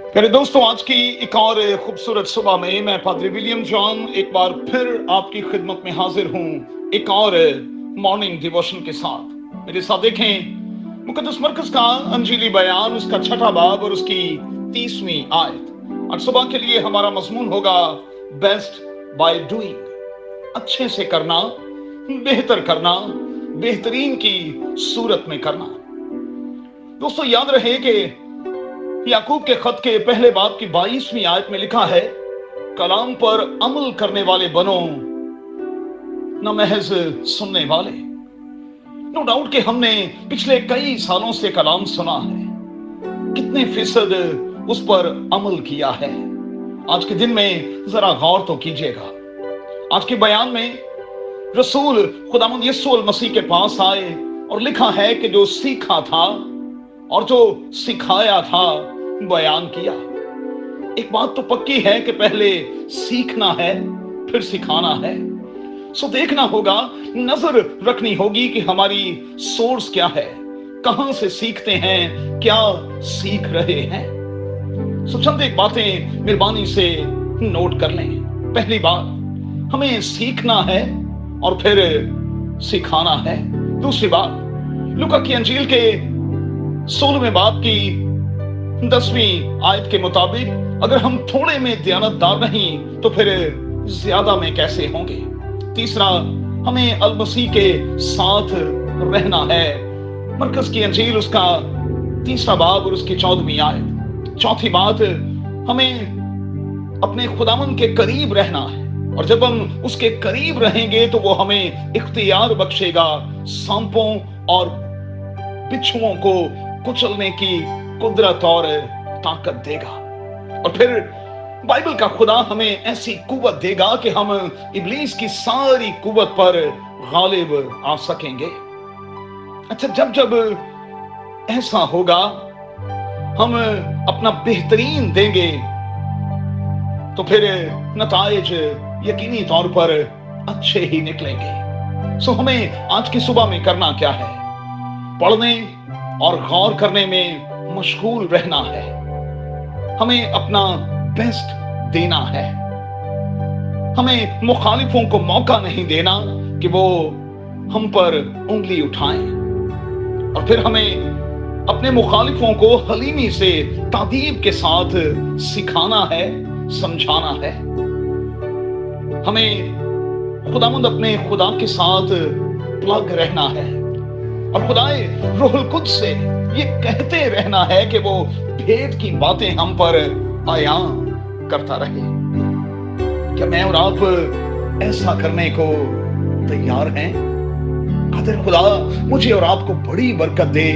प्यारे दोस्तों, आज की एक और खूबसूरत सुबह में मैं पादरी विलियम जॉन एक बार फिर आपकी खिदमत में हाजिर हूँ एक और मॉर्निंग डिवोशन के साथ। मेरे साथ देखें मुकद्दस मरकज का अंजीली बयान, उसका छठा बाब और उसकी 30वीं आयत। आज सुबह के लिए हमारा मजमून होगा बेस्ट बाय डूइंग, अच्छे से करना, बेहतर करना, बेहतरीन की सूरत में करना। दोस्तों याद रहे कि याकूब के खत के पहले बाब की 22वीं आयत में लिखा है, कलाम पर अमल करने वाले बनो, न महज सुनने वाले। नो डाउट कि हमने पिछले कई सालों से कलाम सुना है, कितने फीसद उस पर अमल किया है। आज के दिन में जरा गौर तो कीजिएगा। आज के बयान में रसूल खुदावंद यीशु मसीह के पास आए और लिखा है कि जो सीखा था और जो सिखाया था बयान किया। एक बात तो पक्की है कि पहले सीखना है फिर सिखाना है। सो देखना होगा, नजर रखनी होगी कि हमारी सोर्स क्या है, कहां से सीखते हैं, क्या सीख रहे हैं। सो चंद एक बातें मेहरबानी से नोट कर लें। पहली बात, हमें सीखना है और फिर सिखाना है। दूसरी बात, लूका की अंजील के 16वें बाब की 10वीं आयत के मुताबिक अगर हम थोड़े में दयानतदार नहीं तो फिर ज्यादा में कैसे होंगे। तीसरा, हमें अल मसीह के साथ रहना है। मरकज की अंजील उसका 3रा बाब और उसकी 14वीं आयत। चौथी बात, हमें अपने खुदावन के करीब रहना है और जब हम उसके करीब रहेंगे तो वो हमें इख्तियार बख्शेगा, सांपों और बिच्छुओं को कुचलने की कुदरत और ताकत देगा। और फिर बाइबल का खुदा हमें ऐसी कुव्वत देगा कि हम इब्लीस की सारी कुव्वत पर गालिब आ सकेंगे। अच्छा, जब जब ऐसा होगा, हम अपना बेहतरीन देंगे तो फिर नताइज यकीनी तौर पर अच्छे ही निकलेंगे। सो हमें आज की सुबह में करना क्या है? पढ़ने और गौर करने में मशगूल रहना है। हमें अपना बेस्ट देना है। हमें मुखालिफों को मौका नहीं देना कि वो हम पर उंगली उठाएं। और फिर हमें अपने मुखालिफों को हलीमी से तादीब के साथ सिखाना है, समझाना है। हमें खुदावंद अपने खुदा के साथ प्लग रहना है और खुदाए रूहुल कुद्स से ये कहते रहना है कि वो भेद की बातें हम पर आयां करता रहे। क्या मैं और आप ऐसा करने को तैयार हैं? खातिर खुदा मुझे और आपको बड़ी बरकत दे।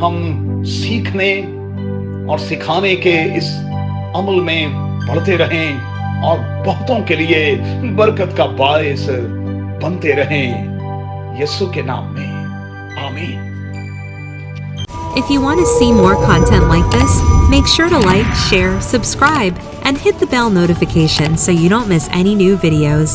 हम सीखने और सिखाने के इस अमल में बढ़ते रहें और बहुतों के लिए बरकत का बायस बनते रहें, यीशु के नाम में, आमीन। If you want to see more content like this, make sure to like, share, subscribe, and hit the bell notification so you don't miss any new videos.